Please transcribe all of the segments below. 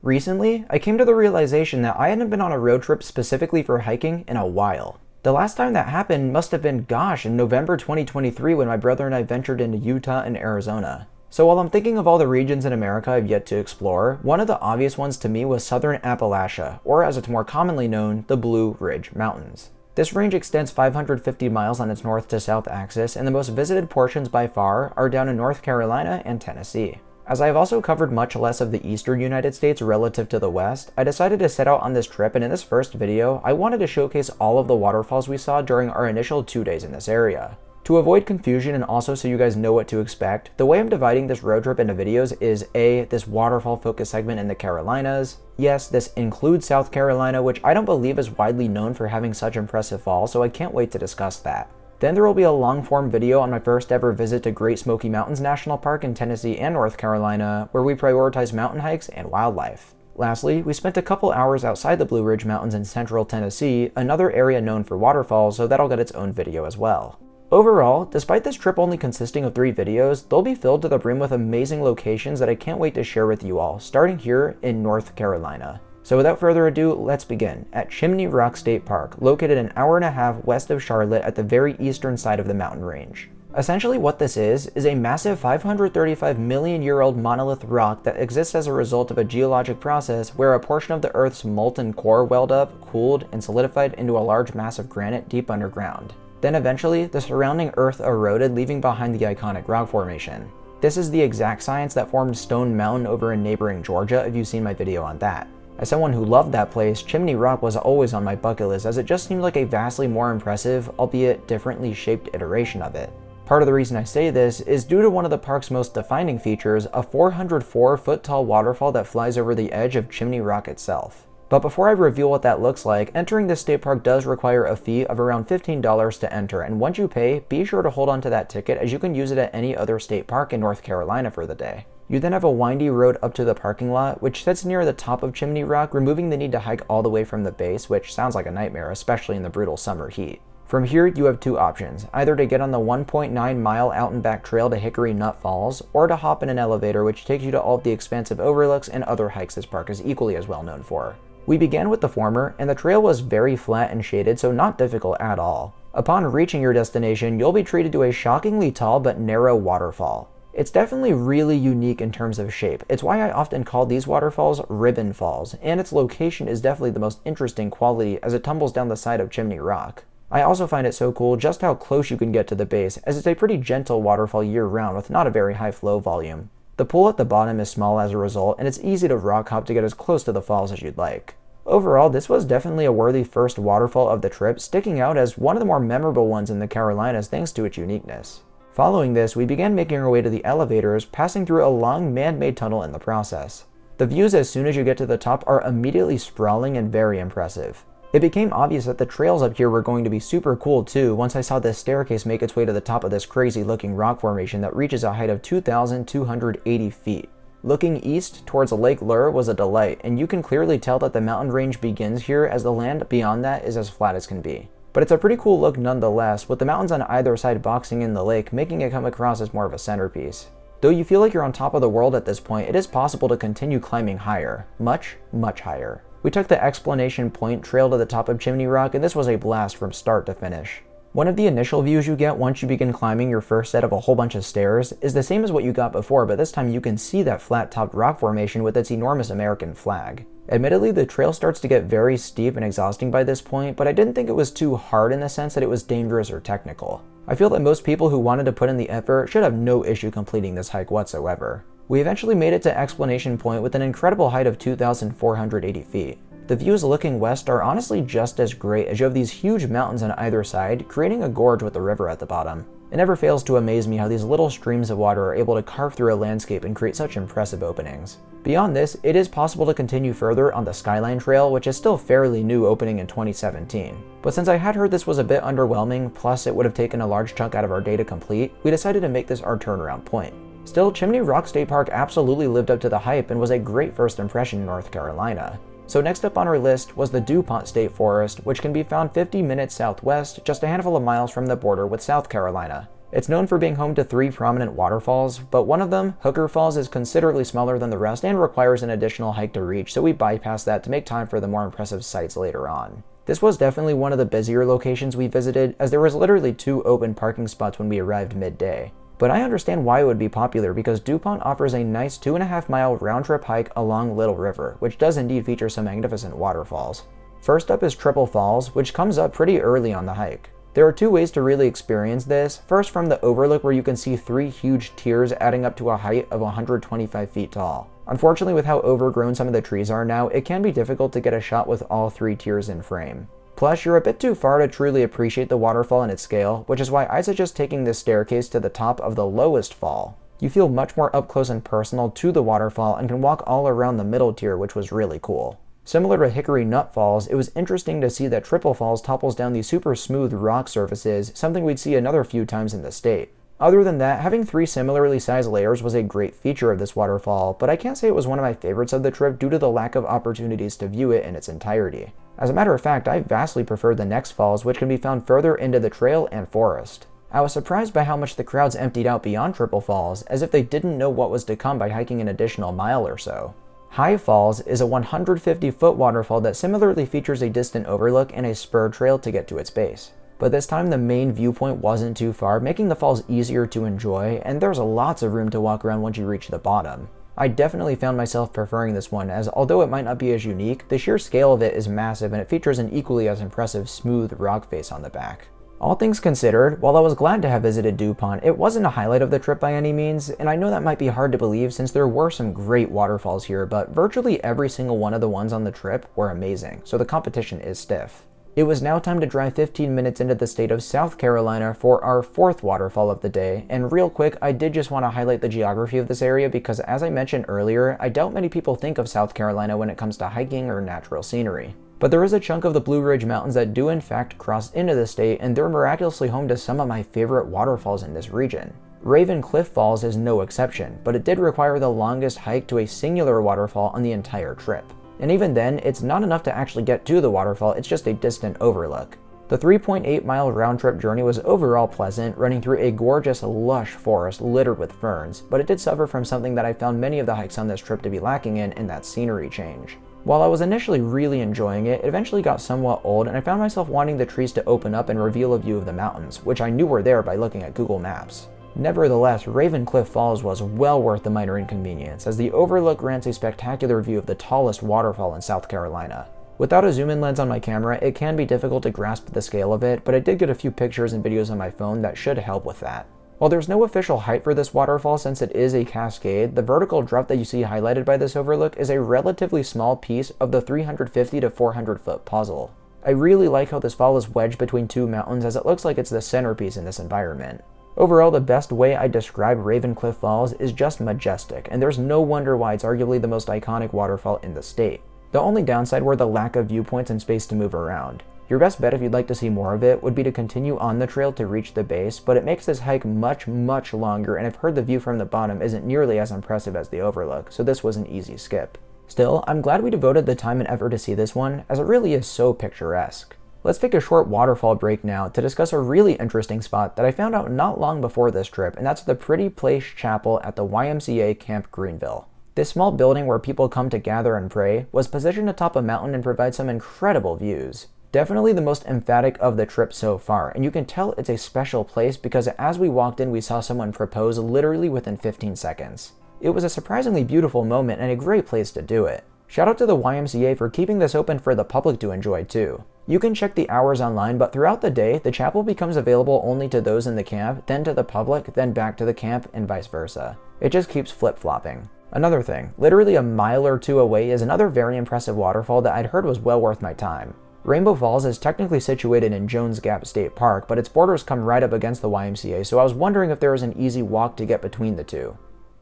Recently, I came to the realization that I hadn't been on a road trip specifically for hiking in a while. The last time that happened must have been, in November 2023 when my brother and I ventured into Utah and Arizona. So while I'm thinking of all the regions in America I've yet to explore, one of the obvious ones to me was southern Appalachia, or as it's more commonly known, the Blue Ridge Mountains. This range extends 550 miles on its north to south axis, and the most visited portions by far are down in North Carolina and Tennessee. As I have also covered much less of the eastern United States relative to the west, I decided to set out on this trip, and in this first video, I wanted to showcase all of the waterfalls we saw during our initial 2 days in this area. To avoid confusion and also so you guys know what to expect, the way I'm dividing this road trip into videos is A, this waterfall focus segment in the Carolinas. Yes, this includes South Carolina, which I don't believe is widely known for having such impressive falls, so I can't wait to discuss that. Then there will be a long-form video on my first ever visit to Great Smoky Mountains National Park in Tennessee and North Carolina, where we prioritize mountain hikes and wildlife. Lastly, we spent a couple hours outside the Blue Ridge Mountains in central Tennessee, another area known for waterfalls, so that'll get its own video as well. Overall, despite this trip only consisting of 3 videos, they'll be filled to the brim with amazing locations that I can't wait to share with you all, starting here in North Carolina. So without further ado, let's begin at Chimney Rock State Park, located an hour and a half west of Charlotte at the very eastern side of the mountain range. Essentially what this is a massive 535 million year old monolith rock that exists as a result of a geologic process where a portion of the Earth's molten core welled up, cooled, and solidified into a large mass of granite deep underground. Then eventually, the surrounding earth eroded, leaving behind the iconic rock formation. This is the exact science that formed Stone Mountain over in neighboring Georgia, if you've seen my video on that. As someone who loved that place, Chimney Rock was always on my bucket list as it just seemed like a vastly more impressive, albeit differently shaped iteration of it. Part of the reason I say this is due to one of the park's most defining features, a 404-foot tall waterfall that flies over the edge of Chimney Rock itself. But before I reveal what that looks like, entering this state park does require a fee of around $15 to enter, and once you pay, be sure to hold on to that ticket as you can use it at any other state park in North Carolina for the day. You then have a windy road up to the parking lot, which sits near the top of Chimney Rock, removing the need to hike all the way from the base, which sounds like a nightmare, especially in the brutal summer heat. From here, you have 2 options, either to get on the 1.9-mile out and back trail to Hickory Nut Falls, or to hop in an elevator which takes you to all of the expansive overlooks and other hikes this park is equally as well known for. We began with the former, and the trail was very flat and shaded, so not difficult at all. Upon reaching your destination, you'll be treated to a shockingly tall but narrow waterfall. It's definitely really unique in terms of shape. It's why I often call these waterfalls ribbon falls, and its location is definitely the most interesting quality as it tumbles down the side of Chimney Rock. I also find it so cool just how close you can get to the base, as it's a pretty gentle waterfall year-round with not a very high flow volume. The pool at the bottom is small as a result, and it's easy to rock hop to get as close to the falls as you'd like. Overall, this was definitely a worthy first waterfall of the trip, sticking out as one of the more memorable ones in the Carolinas thanks to its uniqueness. Following this, we began making our way to the elevators, passing through a long man-made tunnel in the process. The views as soon as you get to the top are immediately sprawling and very impressive. It became obvious that the trails up here were going to be super cool too once I saw this staircase make its way to the top of this crazy looking rock formation that reaches a height of 2,280 feet. Looking east towards Lake Lure was a delight, and you can clearly tell that the mountain range begins here as the land beyond that is as flat as can be. But it's a pretty cool look nonetheless, with the mountains on either side boxing in the lake, making it come across as more of a centerpiece. Though you feel like you're on top of the world at this point, it is possible to continue climbing higher. Much, much higher. We took the Explanation Point trail to the top of Chimney Rock, and this was a blast from start to finish. One of the initial views you get once you begin climbing your first set of a whole bunch of stairs is the same as what you got before, but this time you can see that flat-topped rock formation with its enormous American flag. Admittedly, the trail starts to get very steep and exhausting by this point, but I didn't think it was too hard in the sense that it was dangerous or technical. I feel that most people who wanted to put in the effort should have no issue completing this hike whatsoever. We eventually made it to Explanation Point with an incredible height of 2,480 feet. The views looking west are honestly just as great as you have these huge mountains on either side, creating a gorge with the river at the bottom. It never fails to amaze me how these little streams of water are able to carve through a landscape and create such impressive openings. Beyond this, it is possible to continue further on the Skyline Trail, which is still fairly new, opening in 2017. But since I had heard this was a bit underwhelming, plus it would have taken a large chunk out of our day to complete, we decided to make this our turnaround point. Still, Chimney Rock State Park absolutely lived up to the hype and was a great first impression in North Carolina. So next up on our list was the DuPont State Forest, which can be found 50 minutes southwest, just a handful of miles from the border with South Carolina. It's known for being home to 3 prominent waterfalls, but one of them, Hickory Falls, is considerably smaller than the rest and requires an additional hike to reach, so we bypassed that to make time for the more impressive sights later on. This was definitely one of the busier locations we visited, as there was literally 2 open parking spots when we arrived midday. But I understand why it would be popular, because DuPont offers a nice 2.5-mile round-trip hike along Little River, which does indeed feature some magnificent waterfalls. First up is Triple Falls, which comes up pretty early on the hike. There are 2 ways to really experience this. First, from the overlook, where you can see 3 huge tiers adding up to a height of 125 feet tall. Unfortunately, with how overgrown some of the trees are now, it can be difficult to get a shot with all 3 tiers in frame. Plus, you're a bit too far to truly appreciate the waterfall in its scale, which is why I suggest taking this staircase to the top of the lowest fall. You feel much more up close and personal to the waterfall and can walk all around the middle tier, which was really cool. Similar to Hickory Nut Falls, it was interesting to see that Triple Falls topples down these super smooth rock surfaces, something we'd see another few times in the state. Other than that, having 3 similarly sized layers was a great feature of this waterfall, but I can't say it was one of my favorites of the trip due to the lack of opportunities to view it in its entirety. As a matter of fact, I vastly preferred the next falls, which can be found further into the trail and forest. I was surprised by how much the crowds emptied out beyond Triple Falls, as if they didn't know what was to come by hiking an additional mile or so. High Falls is a 150-foot waterfall that similarly features a distant overlook and a spur trail to get to its base. But this time the main viewpoint wasn't too far, making the falls easier to enjoy, and there's lots of room to walk around once you reach the bottom. I definitely found myself preferring this one, as although it might not be as unique, the sheer scale of it is massive and it features an equally as impressive smooth rock face on the back. All things considered, while I was glad to have visited DuPont, it wasn't a highlight of the trip by any means, and I know that might be hard to believe since there were some great waterfalls here, but virtually every single one of the ones on the trip were amazing, so the competition is stiff. It was now time to drive 15 minutes into the state of South Carolina for our 4th waterfall of the day, and real quick, I did just want to highlight the geography of this area because as I mentioned earlier, I doubt many people think of South Carolina when it comes to hiking or natural scenery. But there is a chunk of the Blue Ridge Mountains that do in fact cross into the state, and they're miraculously home to some of my favorite waterfalls in this region. Raven Cliff Falls is no exception, but it did require the longest hike to a singular waterfall on the entire trip. And even then, it's not enough to actually get to the waterfall, it's just a distant overlook. The 3.8-mile round-trip journey was overall pleasant, running through a gorgeous, lush forest littered with ferns, but it did suffer from something that I found many of the hikes on this trip to be lacking in that scenery change. While I was initially really enjoying it, it eventually got somewhat old, and I found myself wanting the trees to open up and reveal a view of the mountains, which I knew were there by looking at Google Maps. Nevertheless, Raven Cliff Falls was well worth the minor inconvenience, as the overlook grants a spectacular view of the tallest waterfall in South Carolina. Without a zoom-in lens on my camera, it can be difficult to grasp the scale of it, but I did get a few pictures and videos on my phone that should help with that. While there's no official height for this waterfall since it is a cascade, the vertical drop that you see highlighted by this overlook is a relatively small piece of the 350 to 400 foot puzzle. I really like how this fall is wedged between 2 mountains, as it looks like it's the centerpiece in this environment. Overall, the best way I describe Raven Cliff Falls is just majestic, and there's no wonder why it's arguably the most iconic waterfall in the state. The only downside were the lack of viewpoints and space to move around. Your best bet if you'd like to see more of it would be to continue on the trail to reach the base, but it makes this hike much longer, and I've heard the view from the bottom isn't nearly as impressive as the overlook, so this was an easy skip. Still, I'm glad we devoted the time and effort to see this one, as it really is so picturesque. Let's take a short waterfall break now to discuss a really interesting spot that I found out not long before this trip, and that's the Pretty Place Chapel at the YMCA Camp Greenville. This small building where people come to gather and pray was positioned atop a mountain and provides some incredible views. Definitely the most emphatic of the trip so far, and you can tell it's a special place because as we walked in we saw someone propose literally within 15 seconds. It was a surprisingly beautiful moment and a great place to do it. Shout out to the YMCA for keeping this open for the public to enjoy too. You can check the hours online, but throughout the day, the chapel becomes available only to those in the camp, then to the public, then back to the camp, and vice versa. It just keeps flip-flopping. Another thing, literally a mile or 2 away is another very impressive waterfall that I'd heard was well worth my time. Rainbow Falls is technically situated in Jones Gap State Park, but its borders come right up against the YMCA, so I was wondering if there was an easy walk to get between the two.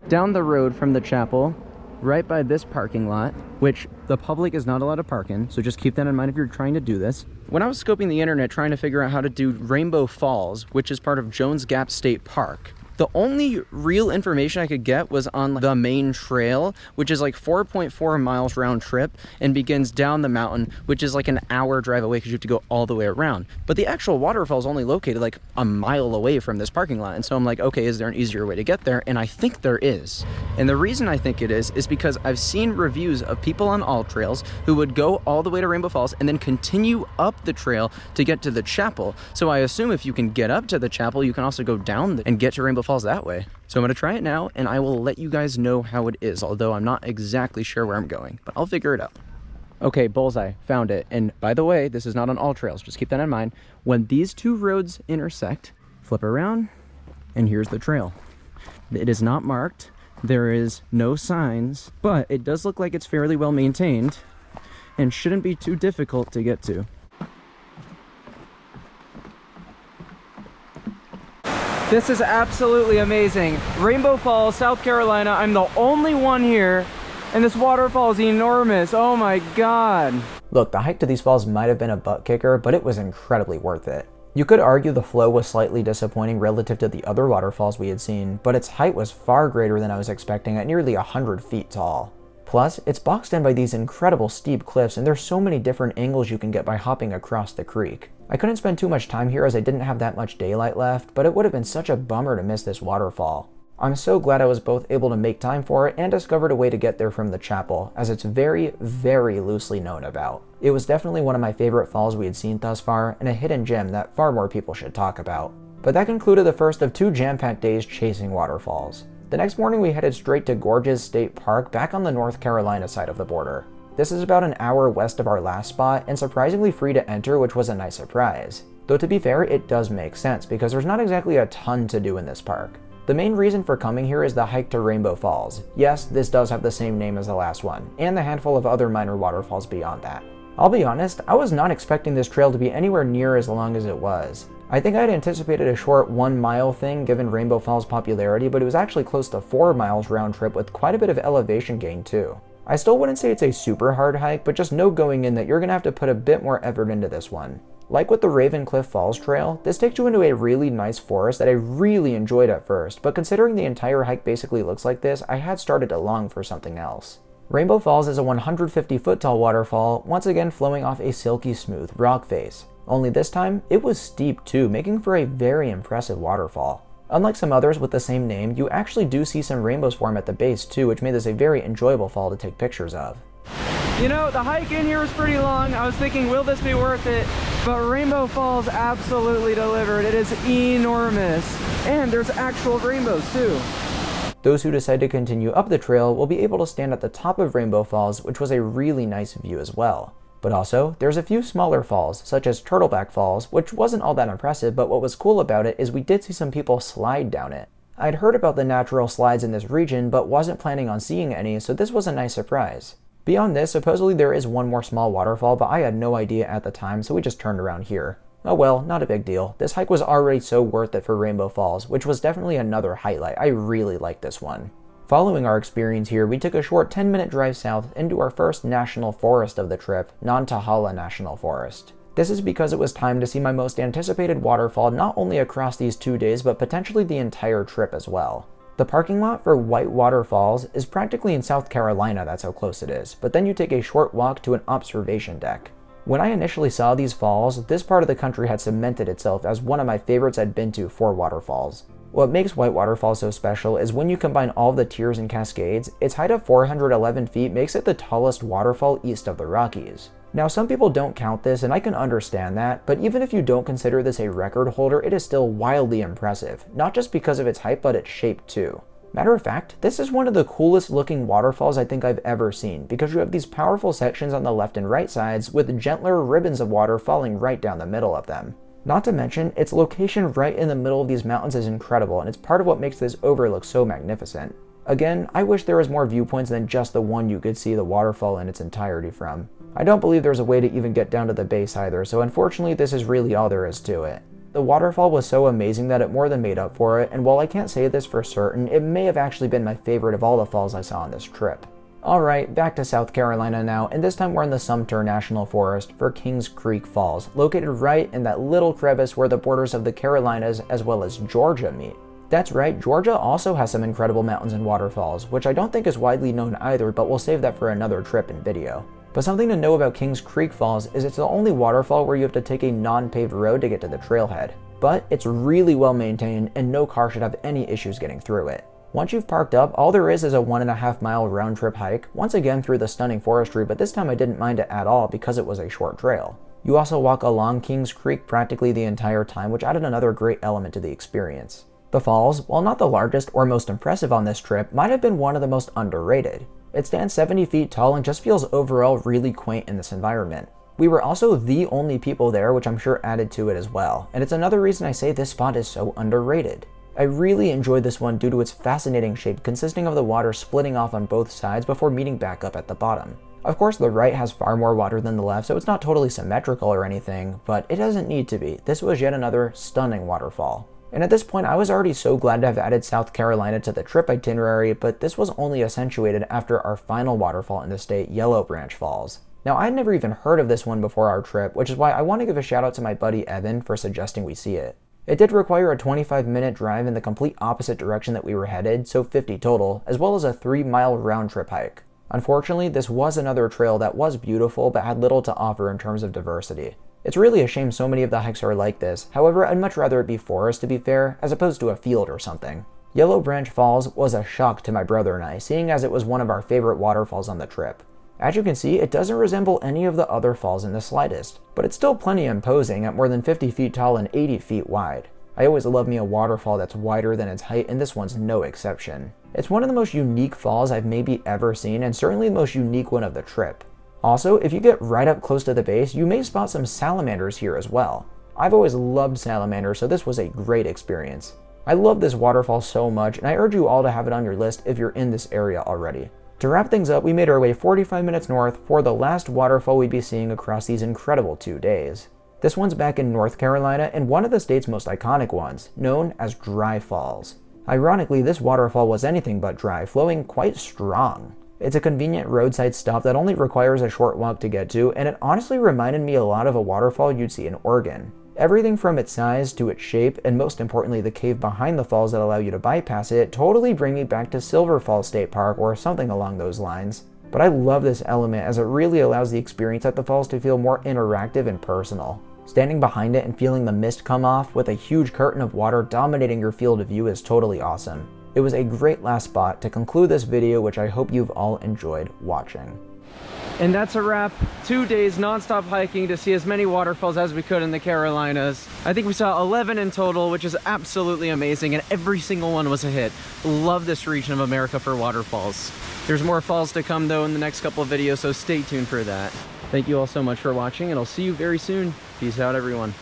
Down the road from the chapel, right by this parking lot, which the public is not allowed to park in, so just keep that in mind if you're trying to do this. When I was scoping the internet trying to figure out how to do Rainbow Falls, which is part of Jones Gap State Park, The only real information I could get was on the main trail, which is like 4.4 miles round trip and begins down the mountain, which is like an hour drive away because you have to go all the way around. But the actual waterfall is only located like a mile away from this parking lot. And so I'm like, okay, is there an easier way to get there? And I think there is. And the reason I think it is because I've seen reviews of people on all trails who would go all the way to Rainbow Falls and then continue up the trail to get to the chapel. So I assume if you can get up to the chapel, you can also go down and get to Rainbow Falls that way. So I'm going to try it now, and I will let you guys know how it is, although I'm not exactly sure where I'm going, but I'll figure it out. Okay, bullseye, found it. And by the way, this is not on all trails, just keep that in mind. When these two roads intersect, flip around, and here's the trail. It is not marked, there is no signs, but it does look like it's fairly well maintained and shouldn't be too difficult to get to. This is absolutely amazing. Rainbow Falls, South Carolina. I'm the only one here, and this waterfall is enormous. Oh my God. Look, the hike to these falls might have been a butt kicker, but it was incredibly worth it. You could argue the flow was slightly disappointing relative to the other waterfalls we had seen, but its height was far greater than I was expecting at nearly 100 feet tall. Plus, it's boxed in by these incredible steep cliffs, and there's so many different angles you can get by hopping across the creek. I couldn't spend too much time here as I didn't have that much daylight left, but it would have been such a bummer to miss this waterfall. I'm so glad I was both able to make time for it and discovered a way to get there from the chapel, as it's very, very loosely known about. It was definitely one of my favorite falls we had seen thus far, and a hidden gem that far more people should talk about. But that concluded the first of 2 jam-packed days chasing waterfalls. The next morning we headed straight to Gorges State Park back on the North Carolina side of the border. This is about an hour west of our last spot and surprisingly free to enter, which was a nice surprise. Though to be fair, it does make sense because there's not exactly a ton to do in this park. The main reason for coming here is the hike to Rainbow Falls. Yes, this does have the same name as the last one, and the handful of other minor waterfalls beyond that. I'll be honest, I was not expecting this trail to be anywhere near as long as it was. I think I had anticipated a short 1 mile thing given Rainbow Falls' popularity, but it was actually close to 4 miles round trip with quite a bit of elevation gain too. I still wouldn't say it's a super hard hike, but just know going in that you're going to have to put a bit more effort into this one. Like with the Raven Cliff Falls Trail, this takes you into a really nice forest that I really enjoyed at first, but considering the entire hike basically looks like this, I had started to long for something else. Rainbow Falls is a 150-foot tall waterfall, once again flowing off a silky smooth rock face. Only this time, it was steep too, making for a very impressive waterfall. Unlike some others with the same name, you actually do see some rainbows form at the base too, which made this a very enjoyable fall to take pictures of. You know, the hike in here was pretty long. I was thinking, will this be worth it? But Rainbow Falls absolutely delivered. It is enormous. And there's actual rainbows too. Those who decide to continue up the trail will be able to stand at the top of Rainbow Falls, which was a really nice view as well. But also, there's a few smaller falls, such as Turtleback Falls, which wasn't all that impressive, but what was cool about it is we did see some people slide down it. I'd heard about the natural slides in this region, but wasn't planning on seeing any, so this was a nice surprise. Beyond this, supposedly there is one more small waterfall, but I had no idea at the time, so we just turned around here. Oh well, not a big deal. This hike was already so worth it for Rainbow Falls, which was definitely another highlight. I really liked this one. Following our experience here, we took a short 10-minute drive south into our first national forest of the trip, Nantahala National Forest. This is because it was time to see my most anticipated waterfall not only across these 2 days, but potentially the entire trip as well. The parking lot for Whitewater Falls is practically in South Carolina, that's how close it is, but then you take a short walk to an observation deck. When I initially saw these falls, this part of the country had cemented itself as one of my favorites I'd been to for waterfalls. What makes Whitewater Falls so special is when you combine all of the tiers and cascades, its height of 411 feet makes it the tallest waterfall east of the Rockies. Now some people don't count this, and I can understand that, but even if you don't consider this a record holder, it is still wildly impressive, not just because of its height but its shape too. Matter of fact, this is one of the coolest looking waterfalls I think I've ever seen, because you have these powerful sections on the left and right sides with gentler ribbons of water falling right down the middle of them. Not to mention, its location right in the middle of these mountains is incredible, and it's part of what makes this overlook so magnificent. Again, I wish there was more viewpoints than just the one you could see the waterfall in its entirety from. I don't believe there's a way to even get down to the base either, so unfortunately this is really all there is to it. The waterfall was so amazing that it more than made up for it, and while I can't say this for certain, it may have actually been my favorite of all the falls I saw on this trip. Alright, back to South Carolina now, and this time we're in the Sumter National Forest for Kings Creek Falls, located right in that little crevice where the borders of the Carolinas as well as Georgia meet. That's right, Georgia also has some incredible mountains and waterfalls, which I don't think is widely known either, but we'll save that for another trip and video. But something to know about Kings Creek Falls is it's the only waterfall where you have to take a non-paved road to get to the trailhead. But it's really well maintained and no car should have any issues getting through it. Once you've parked up, all there is a 1.5 mile round trip hike, once again through the stunning forestry, but this time I didn't mind it at all because it was a short trail. You also walk along Kings Creek practically the entire time, which added another great element to the experience. The falls, while not the largest or most impressive on this trip, might have been one of the most underrated. It stands 70 feet tall and just feels overall really quaint in this environment. We were also the only people there, which I'm sure added to it as well, and it's another reason I say this spot is so underrated. I really enjoyed this one due to its fascinating shape consisting of the water splitting off on both sides before meeting back up at the bottom. Of course the right has far more water than the left, so it's not totally symmetrical or anything, but it doesn't need to be. This was yet another stunning waterfall. And at this point I was already so glad to have added South Carolina to the trip itinerary, but this was only accentuated after our final waterfall in the state, Yellow Branch Falls. Now I'd never even heard of this one before our trip, which is why I want to give a shout out to my buddy Evan for suggesting we see it. It did require a 25-minute drive in the complete opposite direction that we were headed, so 50 total, as well as a 3-mile round trip hike. Unfortunately, this was another trail that was beautiful but had little to offer in terms of diversity. It's really a shame so many of the hikes are like this, however I'd much rather it be forest to be fair, as opposed to a field or something. Yellow Branch Falls was a shock to my brother and I, seeing as it was one of our favorite waterfalls on the trip. As you can see, it doesn't resemble any of the other falls in the slightest, but it's still plenty imposing at more than 50 feet tall and 80 feet wide. I always love me a waterfall that's wider than its height, and this one's no exception. It's one of the most unique falls I've maybe ever seen, and certainly the most unique one of the trip. Also, if you get right up close to the base, you may spot some salamanders here as well. I've always loved salamanders, so this was a great experience. I love this waterfall so much, and I urge you all to have it on your list if you're in this area already. To wrap things up, we made our way 45 minutes north for the last waterfall we'd be seeing across these incredible 2 days. This one's back in North Carolina and one of the state's most iconic ones, known as Dry Falls. Ironically, this waterfall was anything but dry, flowing quite strong. It's a convenient roadside stop that only requires a short walk to get to, and it honestly reminded me a lot of a waterfall you'd see in Oregon. Everything from its size to its shape, and most importantly the cave behind the falls that allow you to bypass it, totally bring me back to Silver Falls State Park or something along those lines. But I love this element as it really allows the experience at the falls to feel more interactive and personal. Standing behind it and feeling the mist come off with a huge curtain of water dominating your field of view is totally awesome. It was a great last spot to conclude this video, which I hope you've all enjoyed watching. And that's a wrap. 2 days non-stop hiking to see as many waterfalls as we could in the Carolinas. I think we saw 11 in total, which is absolutely amazing, and every single one was a hit. Love this region of America for waterfalls. There's more falls to come though in the next couple of videos, so stay tuned for that. Thank you all so much for watching, and I'll see you very soon. Peace out, everyone.